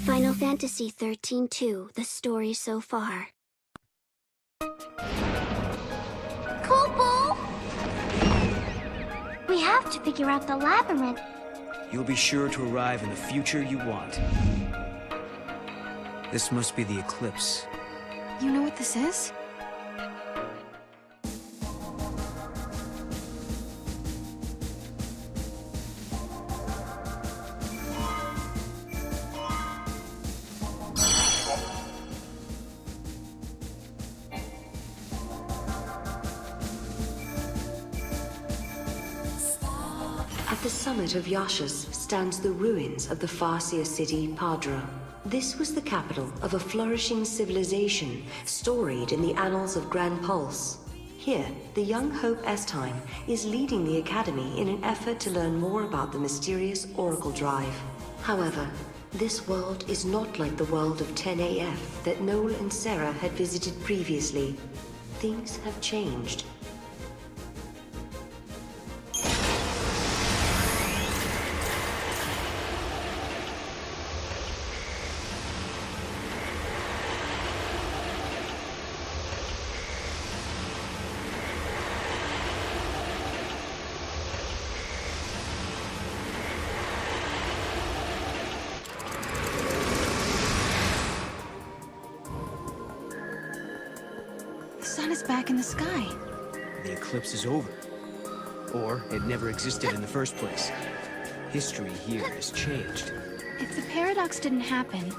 Final Fantasy XIII-2, the story so far. Kopo! We have to figure out the labyrinth. You'll be sure to arrive in the future you want. This must be the eclipse. You know what this is? At the summit of Yaschas stands the ruins of the farseer city Padra. This was the capital of a flourishing civilization storied in the annals of Grand Pulse. Here, the young Hope est-tu is leading the academy in an effort to learn more about the mysterious Oracle Drive. However, this world is not like the world of 10AF that Noel and Sarah had visited previously. Things have changed. The sun is back in the sky. The eclipse is over. Or it never existed in the first place. History here has changed. If the paradox didn't happen,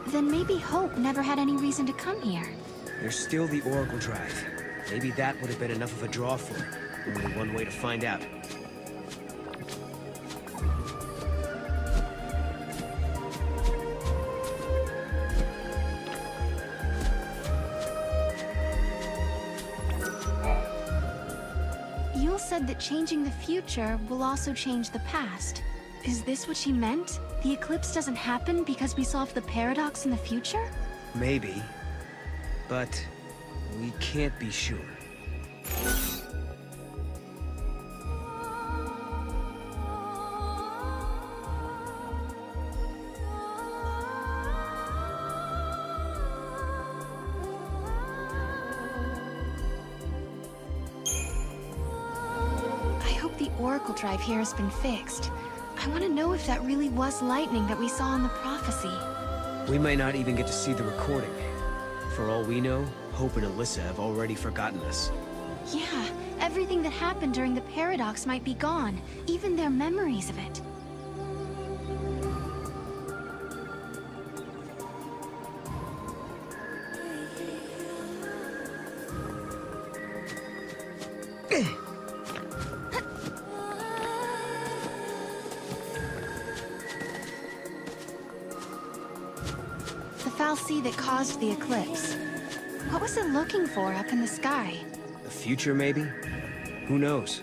then maybe Hope never had any reason to come here. There's still the Oracle Drive. Maybe that would have been enough of a draw for her. Only one way to find out. Yule said that changing the future will also change the past. Is this what she meant? The eclipse doesn't happen because we solved the paradox in the future? Maybe. But we can't be sure. The Oracle Drive here has been fixed. I want to know if that really was lightning that we saw in the prophecy. We might not even get to see the recording. For all we know, Hope and Alyssa have already forgotten us. Yeah, everything that happened during the paradox might be gone, even their memories of it. The foul sea that caused the eclipse. What was it looking for up in the sky? The future, maybe? Who knows?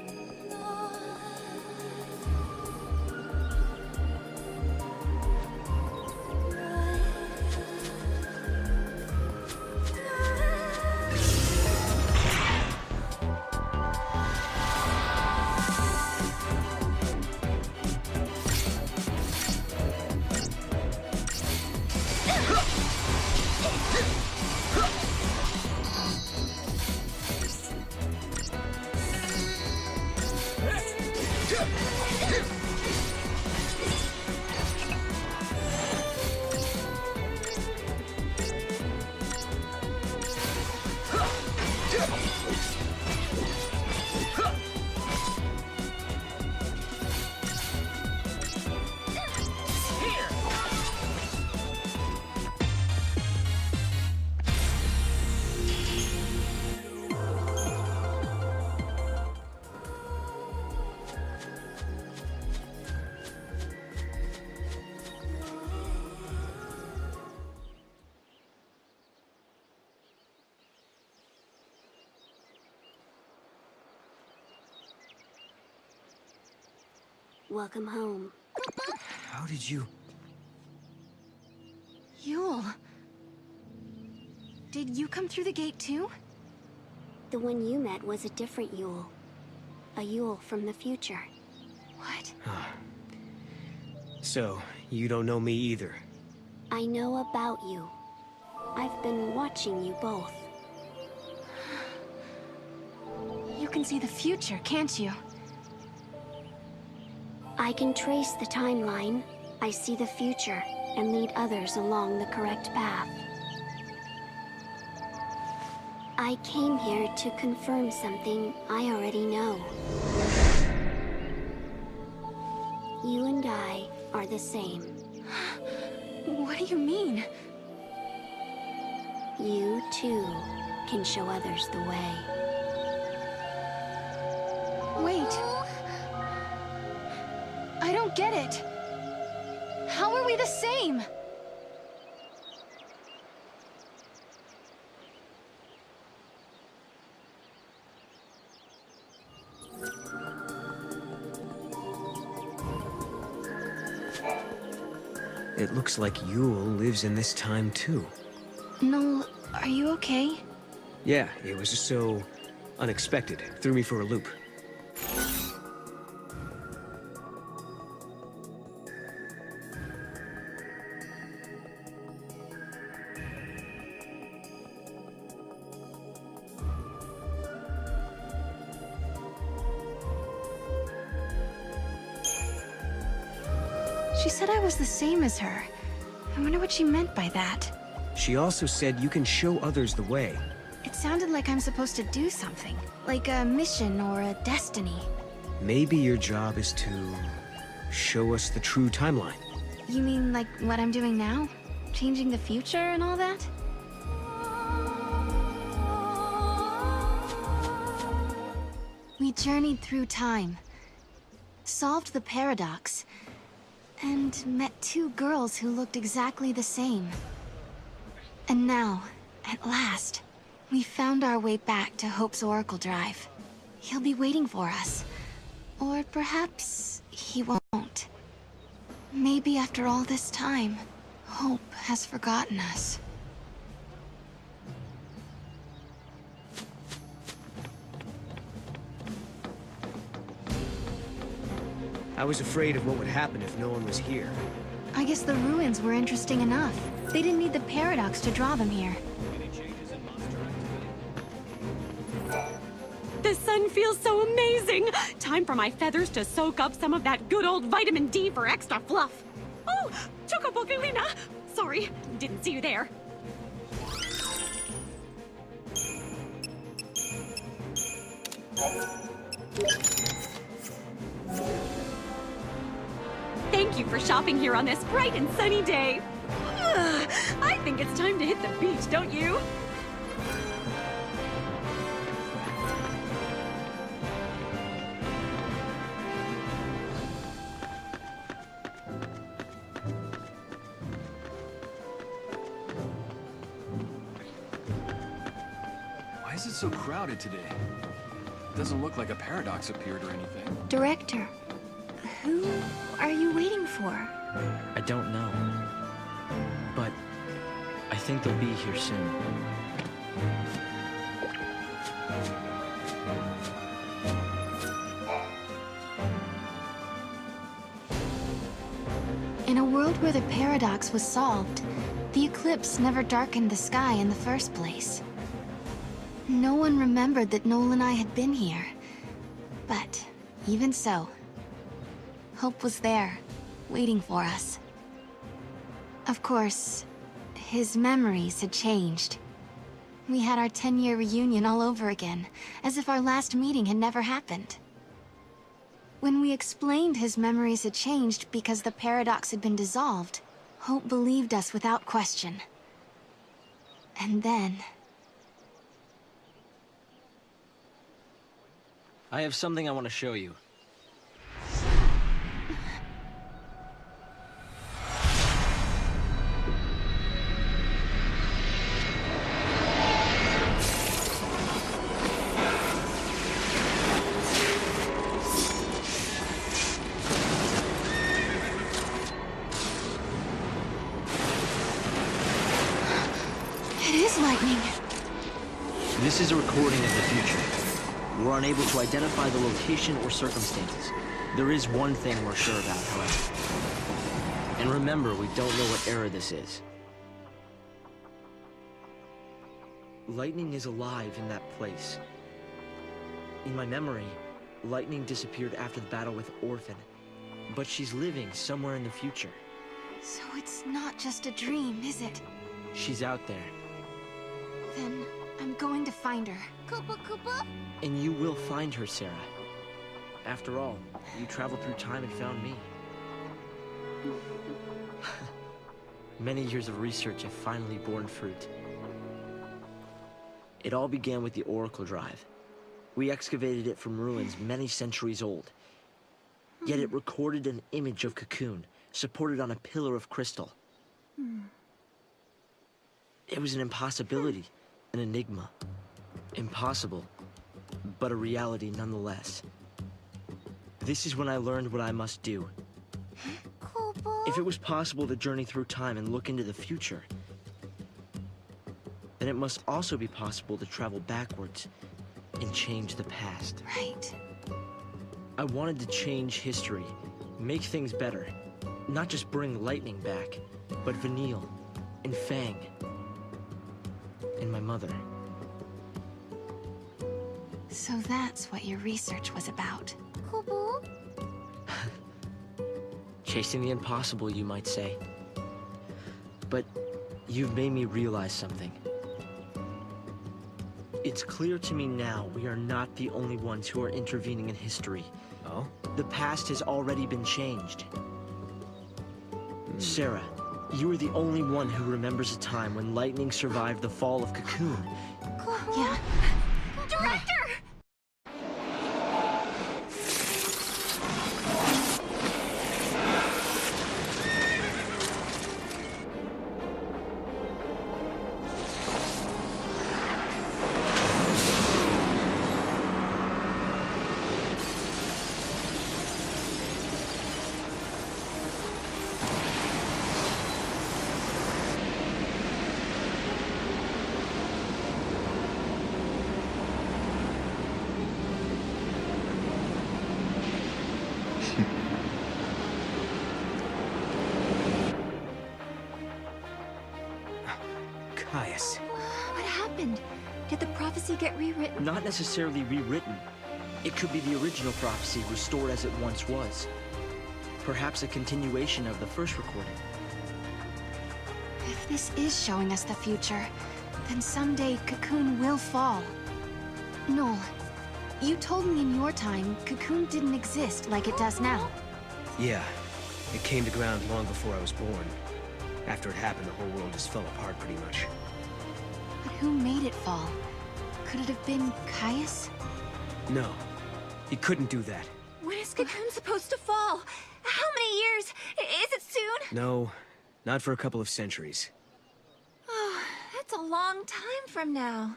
Welcome home. How did you... Yule. Did you come through the gate too? The one you met was a different Yule. A Yule from the future. What? So, you don't know me either. I know about you. I've been watching you both. You can see the future, can't you? I can trace the timeline. I see the future and lead others along the correct path. I came here to confirm something I already know. You and I are the same. What do you mean? You, too, can show others the way. Wait. I don't get it. How are we the same? It looks like Yule lives in this time too. Noel, are you okay? Yeah, it was just so unexpected. Threw me for a loop. She said I was the same as her. I wonder what she meant by that. She also said you can show others the way. It sounded like I'm supposed to do something. Like a mission or a destiny. Maybe your job is to show us the true timeline. You mean like what I'm doing now? Changing the future and all that? We journeyed through time, solved the paradox, and met two girls who looked exactly the same. And now, at last, we found our way back to Hope's Oracle Drive. He'll be waiting for us. Or perhaps he won't. Maybe after all this time, Hope has forgotten us. I was afraid of what would happen if no one was here. I guess the ruins were interesting enough. They didn't need the paradox to draw them here. The sun feels so amazing! Time for my feathers to soak up some of that good old vitamin D for extra fluff. Oh, Chocobogalina! Sorry, didn't see you there. Thank you for shopping here on this bright and sunny day. Ugh, I think it's time to hit the beach, don't you? Why is it so crowded today? It doesn't look like a paradox appeared or anything. Director, who are you waiting for? I don't know. But I think they'll be here soon. In a world where the paradox was solved, the eclipse never darkened the sky in the first place. No one remembered that Noel and I had been here. But even so, Hope was there, waiting for us. Of course, his memories had changed. We had our 10-year reunion all over again, as if our last meeting had never happened. When we explained his memories had changed because the paradox had been dissolved, Hope believed us without question. And then... I have something I want to show you. It is lightning. This is a recording of the future. We're unable to identify the location or circumstances. There is one thing we're sure about, however. And remember, we don't know what era this is. Lightning is alive in that place. In my memory, Lightning disappeared after the battle with Orphan, but she's living somewhere in the future. So it's not just a dream, is it? She's out there. Then I'm going to find her. Koopa Koopa? And you will find her, Sarah. After all, you traveled through time and found me. Many years of research have finally borne fruit. It all began with the Oracle Drive. We excavated it from ruins many centuries old. Yet it recorded an image of Cocoon, supported on a pillar of crystal. It was an impossibility, an enigma. Impossible, but a reality nonetheless. This is when I learned what I must do. Koopa? If it was possible to journey through time and look into the future, then it must also be possible to travel backwards and change the past. Right. I wanted to change history, make things better. Not just bring Lightning back, but Vanille, and Fang, and my mother. So that's what your research was about. Koopa? Chasing the impossible, you might say. But you've made me realize something. It's clear to me now we are not the only ones who are intervening in history. Oh? The past has already been changed. Sarah, you are the only one who remembers a time when Lightning survived the fall of Cocoon. Yeah. Director! What happened? Did the prophecy get rewritten? Not necessarily rewritten. It could be the original prophecy restored as it once was. Perhaps a continuation of the first recording. If this is showing us the future, then someday Cocoon will fall. Noel, you told me in your time Cocoon didn't exist like it does now. Yeah. It came to ground long before I was born. After it happened, the whole world just fell apart pretty much. But who made it fall? Could it have been Caius? No. He couldn't do that. When is Cocoon supposed to fall? How many years? Is it soon? No. Not for a couple of centuries. Oh, that's a long time from now.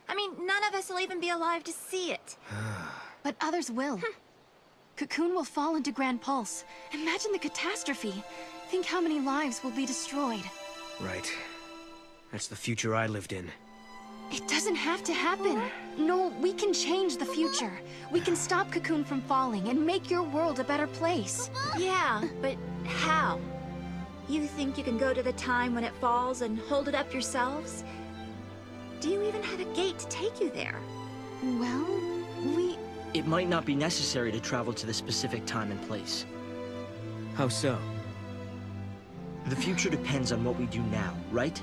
I mean, none of us will even be alive to see it. But others will. Cocoon will fall into Grand Pulse. Imagine the catastrophe. Think how many lives will be destroyed. Right. That's the future I lived in. It doesn't have to happen. No, we can change the future. We can stop Cocoon from falling and make your world a better place. Yeah, but how? You think you can go to the time when it falls and hold it up yourselves? Do you even have a gate to take you there? Well, It might not be necessary to travel to the specific time and place. How so? The future depends on what we do now, right?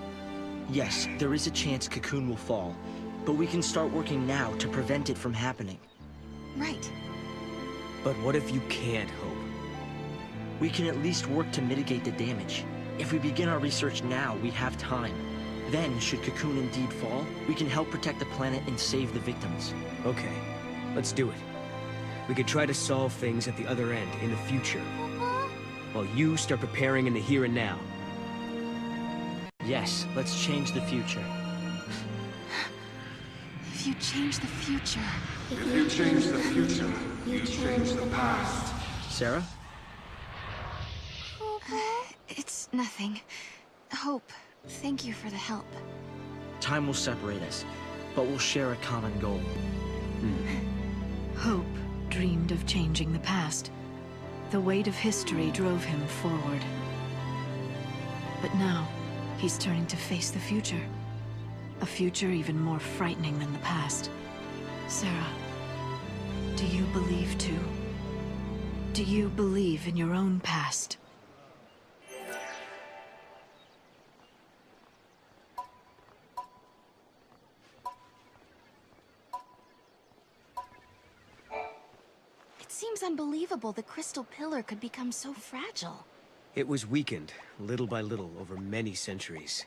Yes, there is a chance Cocoon will fall, but we can start working now to prevent it from happening. Right. But what if you can't hope? We can at least work to mitigate the damage. If we begin our research now, we have time. Then, should Cocoon indeed fall, we can help protect the planet and save the victims. Okay, let's do it. We could try to solve things at the other end, in the future. While you start preparing in the here and now. Yes, let's change the future. If you change the future... If you change the future, you change the past. Sarah? It's nothing. Hope, thank you for the help. Time will separate us, but we'll share a common goal. Hope dreamed of changing the past. The weight of history drove him forward. But now, he's turning to face the future. A future even more frightening than the past. Sarah, do you believe too? Do you believe in your own past? It seems unbelievable the crystal pillar could become so fragile. It was weakened, little by little, over many centuries.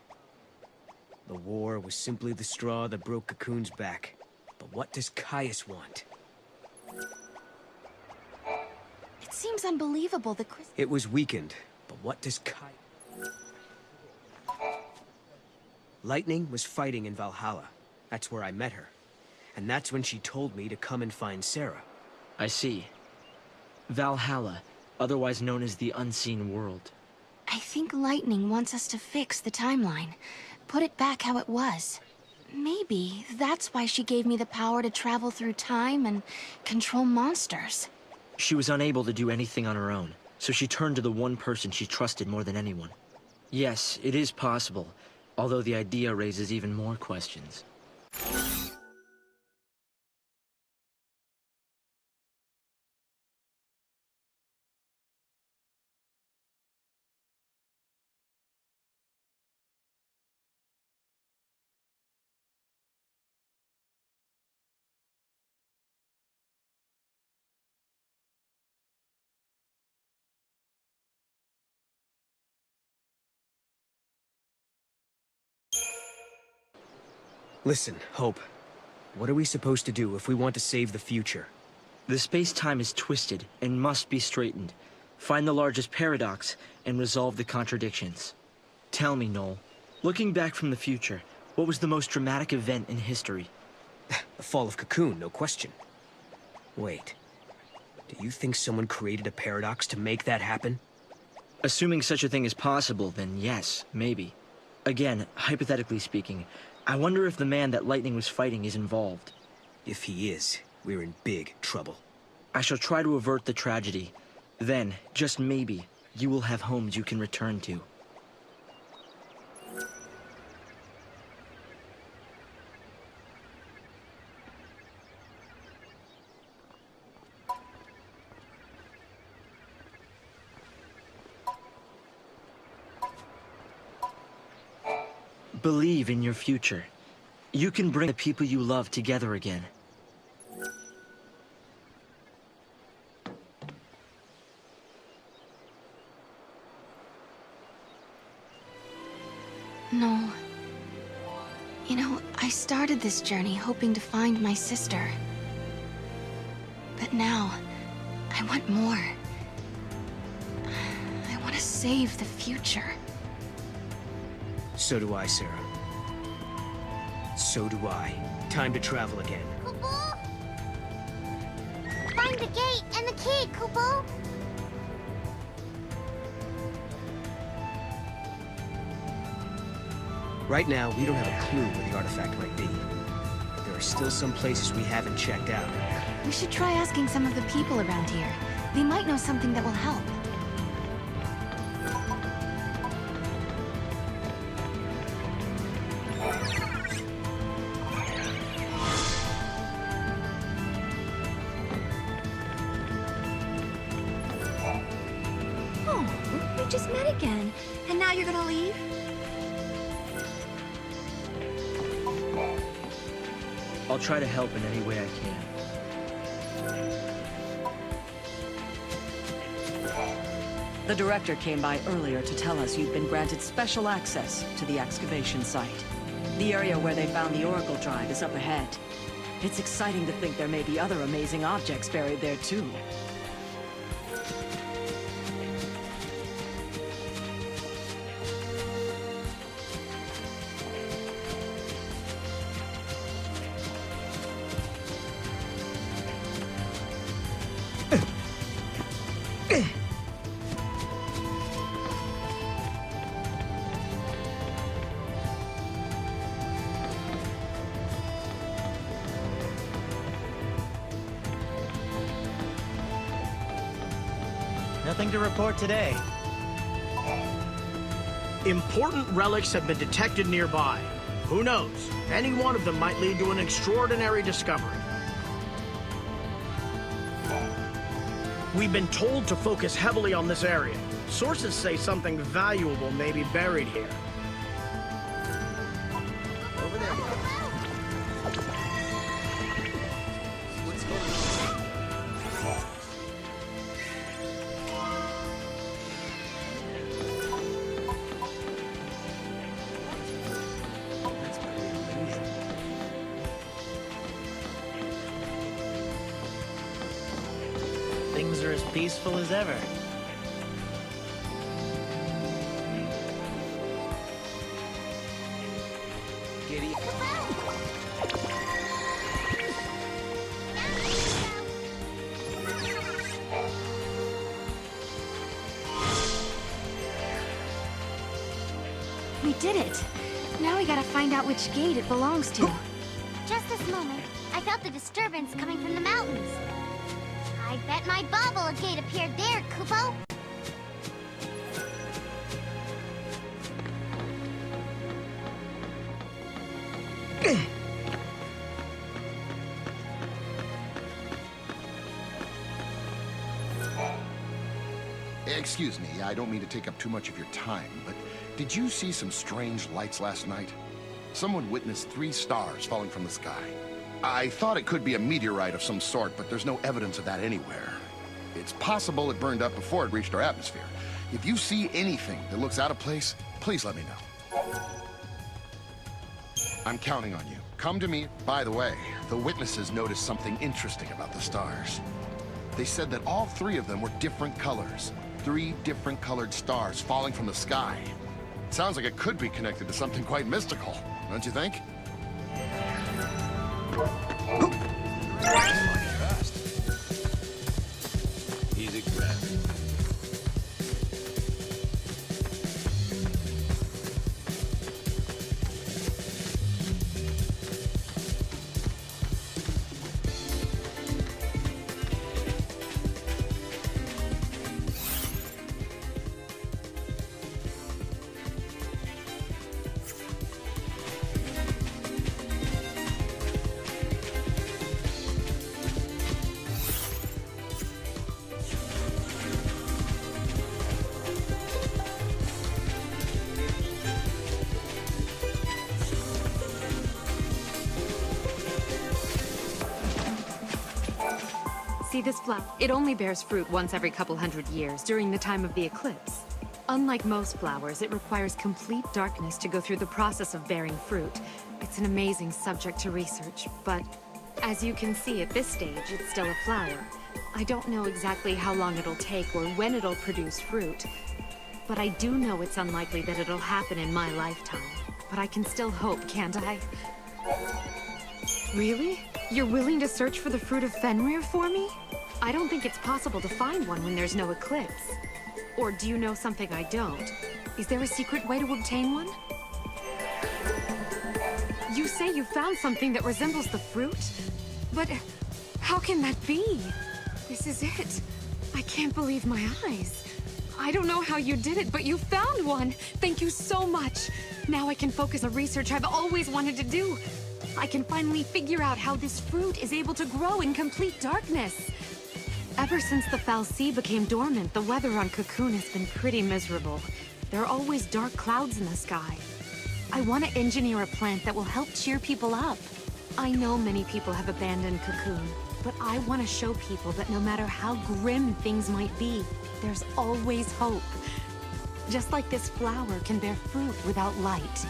The war was simply the straw that broke Cocoon's back. But what does Caius want? It seems unbelievable the crystal... It was weakened, but what does Caius... Lightning was fighting in Valhalla. That's where I met her. And that's when she told me to come and find Sarah. I see. Valhalla, otherwise known as the Unseen World. I think Lightning wants us to fix the timeline. Put it back how it was. Maybe that's why she gave me the power to travel through time and control monsters. She was unable to do anything on her own, so she turned to the one person she trusted more than anyone. Yes, it is possible, although the idea raises even more questions. Listen, Hope. What are we supposed to do if we want to save the future? The space-time is twisted and must be straightened. Find the largest paradox and resolve the contradictions. Tell me, Noel, looking back from the future, what was the most dramatic event in history? The fall of Cocoon, no question. Wait. Do you think someone created a paradox to make that happen? Assuming such a thing is possible, then yes, maybe. Again, hypothetically speaking, I wonder if the man that Lightning was fighting is involved. If he is, we're in big trouble. I shall try to avert the tragedy. Then, just maybe, you will have homes you can return to. Believe in your future. You can bring the people you love together again. No. You know, I started this journey hoping to find my sister. But now, I want more. I want to save the future. So do I, Sarah. So do I. Time to travel again. Kupo? Find the gate and the key, Kupo! Right now, we don't have a clue where the artifact might be. There are still some places we haven't checked out. We should try asking some of the people around here. They might know something that will help. Just met again, and now you're gonna leave? I'll try to help in any way I can. The director came by earlier to tell us you'd been granted special access to the excavation site. The area where they found the Oracle Drive is up ahead. It's exciting to think there may be other amazing objects buried there too. Nothing to report today. Important relics have been detected nearby. Who knows? Any one of them might lead to an extraordinary discovery. We've been told to focus heavily on this area. Sources say something valuable may be buried here. Over there. What's going on? That's pretty unusual. Things are as peaceful as ever. Giddy. We did it! Now we gotta find out which gate it belongs to. Just this moment, I felt the disturbance coming from the mountains. I bet my bauble a gate appeared there, Kupo. Excuse me, I don't mean to take up too much of your time, but did you see some strange lights last night? Someone witnessed 3 stars falling from the sky. I thought it could be a meteorite of some sort, but there's no evidence of that anywhere. It's possible it burned up before it reached our atmosphere. If you see anything that looks out of place, please let me know. I'm counting on you. Come to me. By the way, the witnesses noticed something interesting about the stars. They said that all 3 of them were different colors. 3 different colored stars falling from the sky. It sounds like it could be connected to something quite mystical, don't you think? Easy grab. See this flower? It only bears fruit once every couple hundred years, during the time of the eclipse. Unlike most flowers, it requires complete darkness to go through the process of bearing fruit. It's an amazing subject to research, but as you can see at this stage, it's still a flower. I don't know exactly how long it'll take or when it'll produce fruit, but I do know it's unlikely that it'll happen in my lifetime. But I can still hope, can't I? Really? You're willing to search for the fruit of Fenrir for me? I don't think it's possible to find one when there's no eclipse. Or do you know something I don't? Is there a secret way to obtain one? You say you found something that resembles the fruit? But how can that be? This is it. I can't believe my eyes. I don't know how you did it, but you found one! Thank you so much! Now I can focus on research I've always wanted to do. I can finally figure out how this fruit is able to grow in complete darkness. Ever since the Fal'Cie became dormant, the weather on Cocoon has been pretty miserable. There are always dark clouds in the sky. I want to engineer a plant that will help cheer people up. I know many people have abandoned Cocoon, but I want to show people that no matter how grim things might be, there's always hope. Just like this flower can bear fruit without light.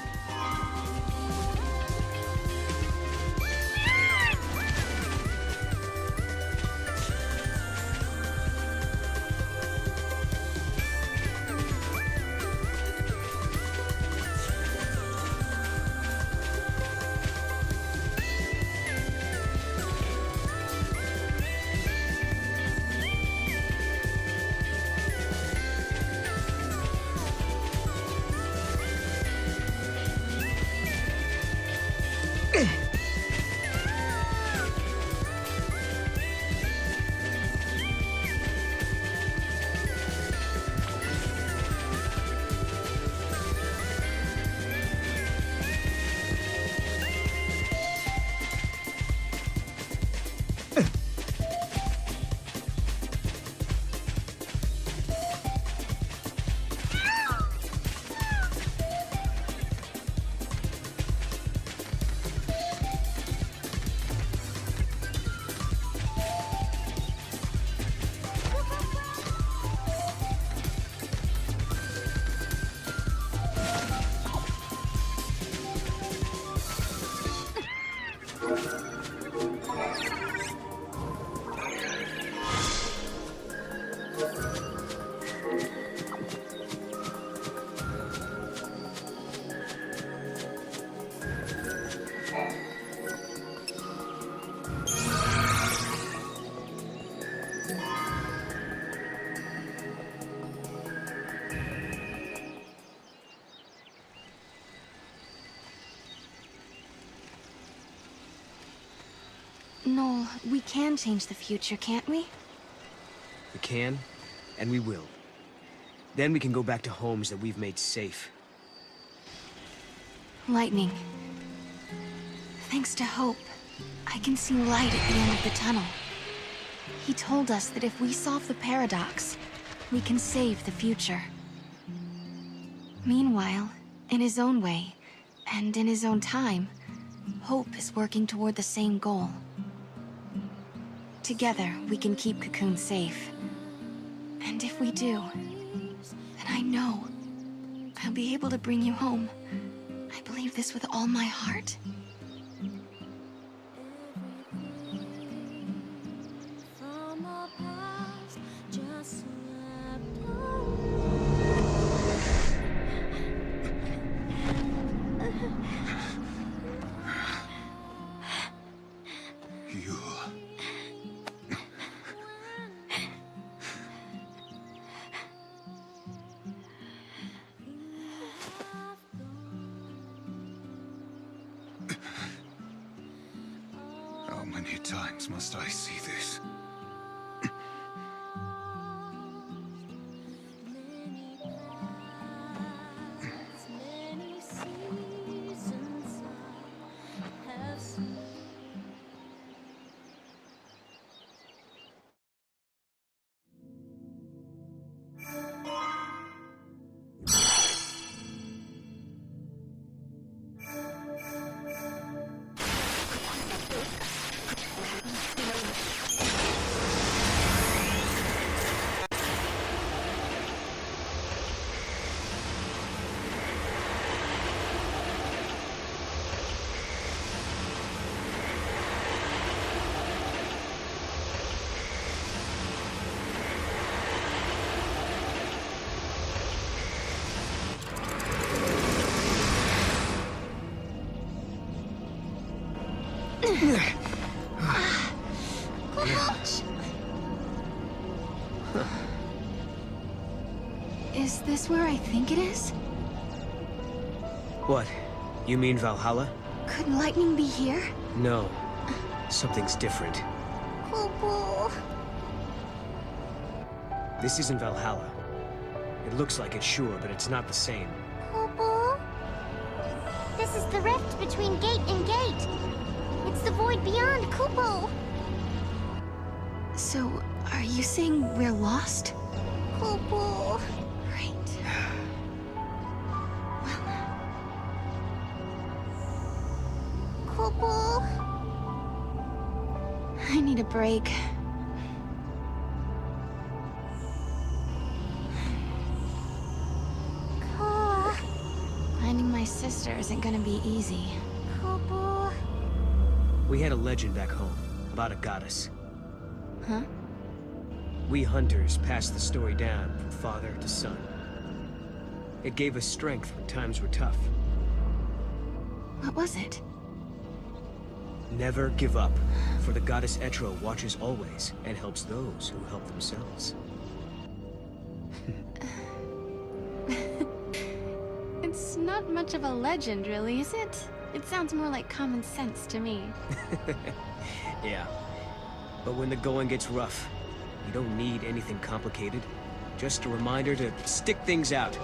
Noel, we can change the future, can't we? We can, and we will. Then we can go back to homes that we've made safe. Lightning. Thanks to Hope, I can see light at the end of the tunnel. He told us that if we solve the paradox, we can save the future. Meanwhile, in his own way, and in his own time, Hope is working toward the same goal. Together, we can keep Cocoon safe. And if we do, then I know I'll be able to bring you home. I believe this with all my heart. How many times must I see this? Is this where I think it is? What? You mean Valhalla? Could lightning be here? No. Something's different. Kupo. This isn't Valhalla. It looks like it, sure, but it's not the same. Kupo. This is the rift between gate and gate. It's the void beyond, Kupo. So, are you saying we're lost? Kupo. Right. Kupo. I need a break. Koa. Finding my sister isn't gonna be easy. Kupo. We had a legend back home about a goddess. Huh? We hunters passed the story down from father to son. It gave us strength when times were tough. What was it? Never give up, for the goddess est-tu watches always and helps those who help themselves. It's not much of a legend, really, is it? It sounds more like common sense to me. Yeah. But when the going gets rough, you don't need anything complicated. Just a reminder to stick things out.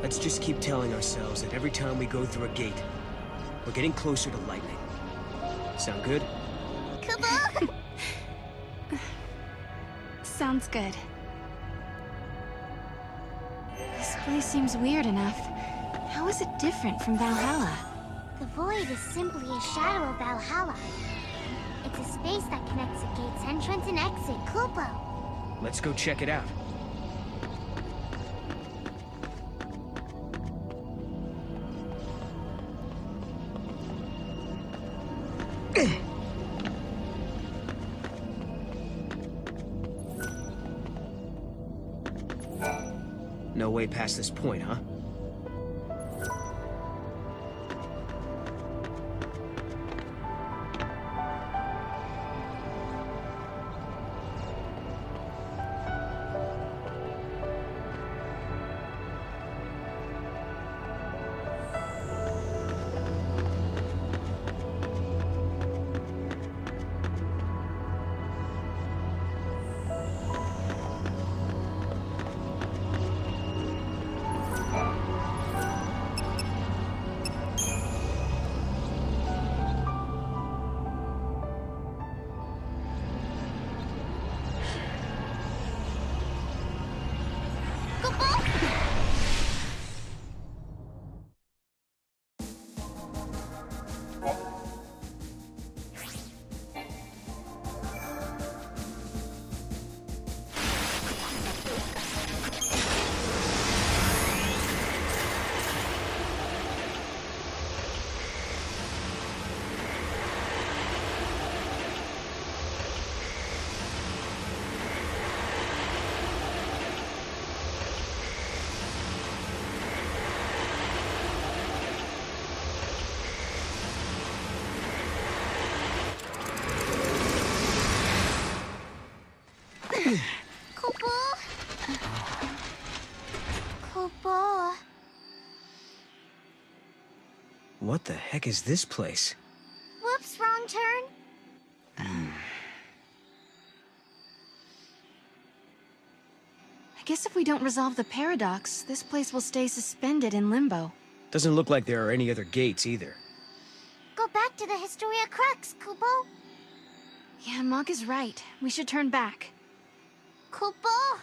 Let's just keep telling ourselves that every time we go through a gate, we're getting closer to lightning. Sound good? Kupo. Sounds good. This place seems weird enough. How is it different from Valhalla? The void is simply a shadow of Valhalla. It's a space that connects a gate's entrance and exit, Kupo. Let's go check it out. No way past this point, huh? Kupo. What the heck is this place? Whoops, wrong turn. I guess if we don't resolve the paradox, this place will stay suspended in limbo. Doesn't look like there are any other gates either. Go back to the Historia Crux, Kupo. Yeah, Mog is right. We should turn back. Kupo.